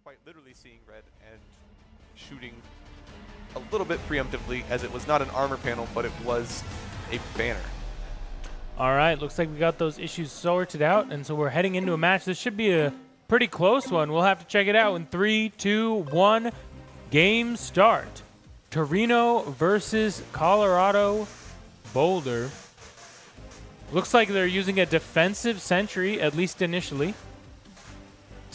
quite literally seeing red and shooting a little bit preemptively, as it was not an armor panel, but it was a banner. All right, looks like we got those issues sorted out, and so we're heading into a match. This should be a pretty close one. We'll have to check it out in 3, 2, 1. Game start. Torino versus Colorado Boulder. Looks like they're using a defensive sentry, at least initially.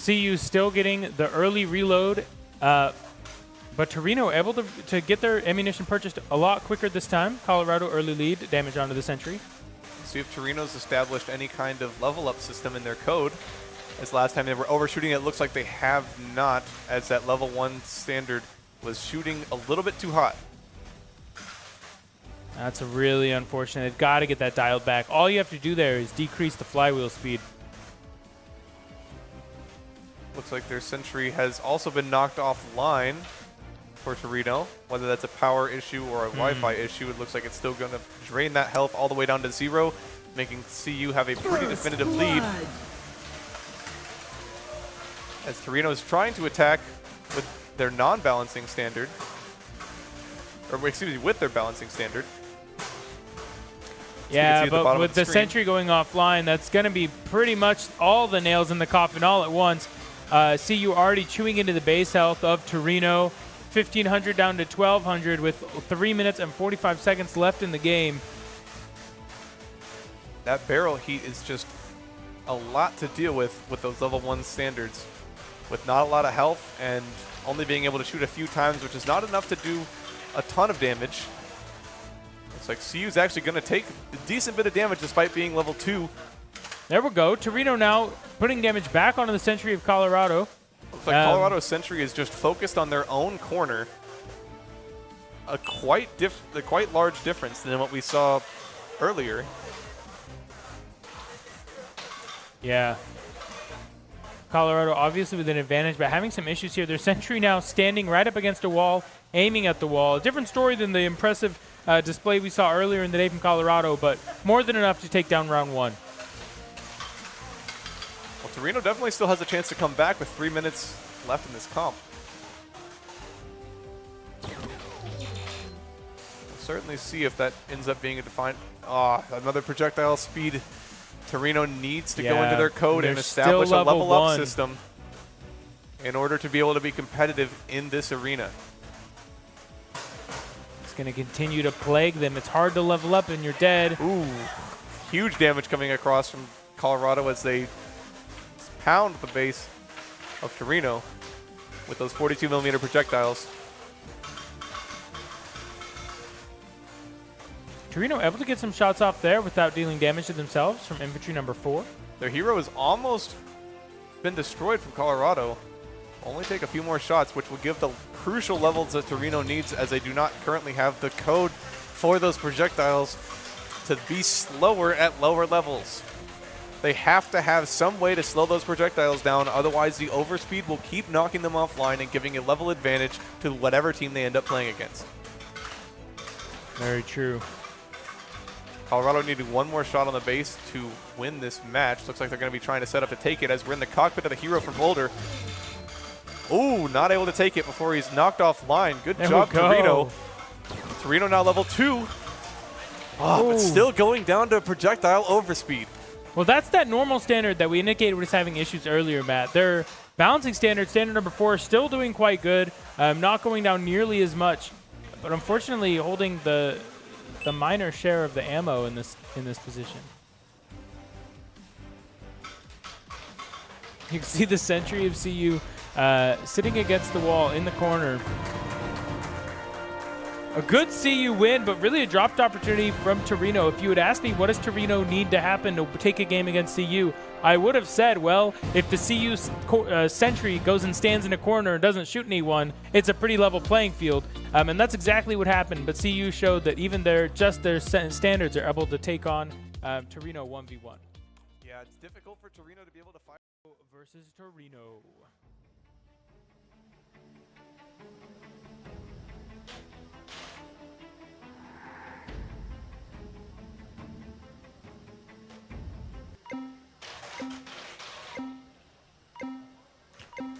CU still getting the early reload, but Torino able to get their ammunition purchased a lot quicker this time. Colorado early lead, damage onto the sentry. See if Torino's established any kind of level up system in their code. As last time they were overshooting, it looks like they have not, as that level 1 standard was shooting a little bit too hot. That's really unfortunate. They've got to get that dialed back. All you have to do there is decrease the flywheel speed. Looks like their sentry has also been knocked offline for Torino. Whether that's a power issue or a Wi-Fi issue, it looks like it's still going to drain that health all the way down to 0, making CU have a pretty definitive lead. As Torino is trying to attack with their non-balancing standard, or excuse me, with their balancing standard. Yeah, but with the sentry going offline, that's going to be pretty much all the nails in the coffin all at once. CU already chewing into the base health of Torino. 1,500 down to 1,200 with 3 minutes and 45 seconds left in the game. That barrel heat is just a lot to deal with those level 1 standards. With not a lot of health and only being able to shoot a few times, which is not enough to do a ton of damage. Looks like CU's actually going to take a decent bit of damage despite being level 2. There we go. Torino now putting damage back onto the sentry of Colorado. Looks like Colorado's sentry is just focused on their own corner. A quite large difference than what we saw earlier. Yeah. Colorado obviously with an advantage, but having some issues here. Their sentry now standing right up against a wall, aiming at the wall. A different story than the impressive display we saw earlier in the day from Colorado, but more than enough to take down round 1. Well, Torino definitely still has a chance to come back with 3 minutes left in this comp. We'll certainly see if that ends up being a defined... another projectile speed. Torino needs to go into their code and establish a level up system in order to be able to be competitive in this arena. It's going to continue to plague them. It's hard to level up and you're dead. Ooh, huge damage coming across from Colorado as they pound the base of Torino with those 42mm projectiles. Torino able to get some shots off there without dealing damage to themselves from infantry number 4. Their hero has almost been destroyed from Colorado. Only take a few more shots, which will give the crucial levels that Torino needs, as they do not currently have the code for those projectiles to be slower at lower levels. They have to have some way to slow those projectiles down, otherwise the overspeed will keep knocking them offline and giving a level advantage to whatever team they end up playing against. Very true. Colorado needed one more shot on the base to win this match. Looks like they're going to be trying to set up to take it, as we're in the cockpit of the hero from Boulder. Ooh, not able to take it before he's knocked offline. Good job, Torino. Torino now level 2. But still going down to projectile overspeed. Well, that's that normal standard that we indicated was having issues earlier, Matt. Their balancing standard number 4, is still doing quite good. Not going down nearly as much, but unfortunately holding the minor share of the ammo in this position. You can see the sentry of CU sitting against the wall in the corner. A good CU win, but really a dropped opportunity from Torino. If you had asked me what does Torino need to happen to take a game against CU, I would have said, well, if the CU sentry goes and stands in a corner and doesn't shoot anyone, it's a pretty level playing field. And that's exactly what happened. But CU showed that even their standards are able to take on Torino 1v1. Yeah, it's difficult for Torino to be able to fight versus Torino.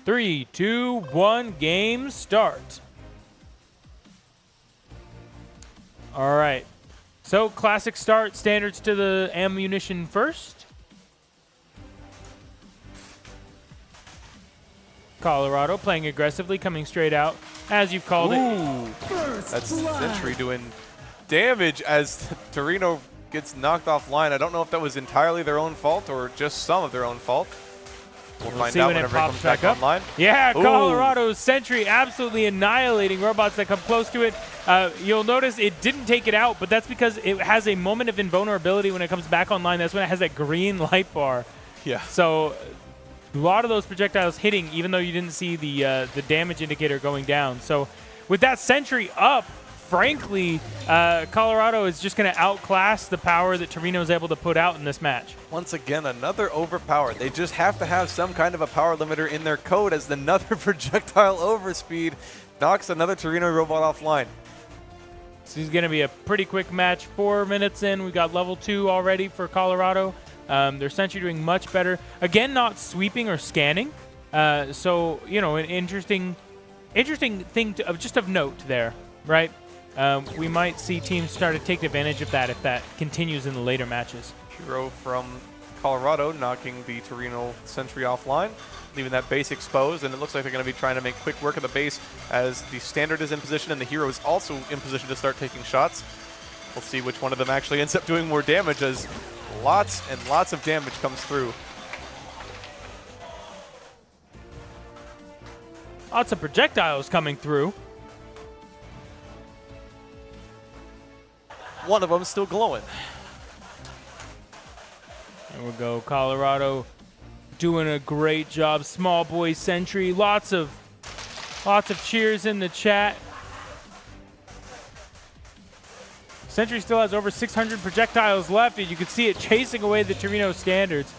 3, 2, 1, game start. All right. So classic start, standards to the ammunition first. Colorado playing aggressively, coming straight out, as you've called it. That's Sentry doing damage as Torino gets knocked offline. I don't know if that was entirely their own fault or just some of their own fault. We'll find see out when it whenever it pops comes back up. online. Yeah, Ooh. Colorado's Sentry absolutely annihilating robots that come close to it. You'll notice it didn't take it out, but that's because it has a moment of invulnerability when it comes back online. That's when it has that green light bar. Yeah. So a lot of those projectiles hitting, even though you didn't see the damage indicator going down. So with that Sentry up, frankly, Colorado is just going to outclass the power that Torino is able to put out in this match. Once again, another overpower. They just have to have some kind of a power limiter in their code as another projectile overspeed knocks another Torino robot offline. This is going to be a pretty quick match. 4 minutes in, we got level 2 already for Colorado. Their Sentry doing much better. Again, not sweeping or scanning. So, you know, an interesting thing just of note there, right? We might see teams start to take advantage of that if that continues in the later matches. Hero from Colorado knocking the Torino Sentry offline, leaving that base exposed, and it looks like they're going to be trying to make quick work of the base as the standard is in position and the hero is also in position to start taking shots. We'll see which one of them actually ends up doing more damage as lots and lots of damage comes through. Lots of projectiles coming through. One of them still glowing. There we go, Colorado doing a great job. Small boy Sentry, lots of cheers in the chat. Sentry still has over 600 projectiles left, and you can see it chasing away the Torino standards.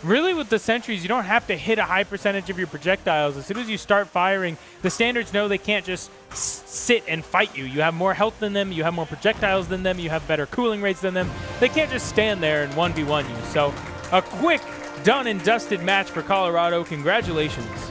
Really, with the Sentries, you don't have to hit a high percentage of your projectiles. As soon as you start firing, the standards know they can't just sit and fight you. You have more health than them, you have more projectiles than them, you have better cooling rates than them. They can't just stand there and 1v1 you. So a quick, done and dusted match for Colorado. Congratulations.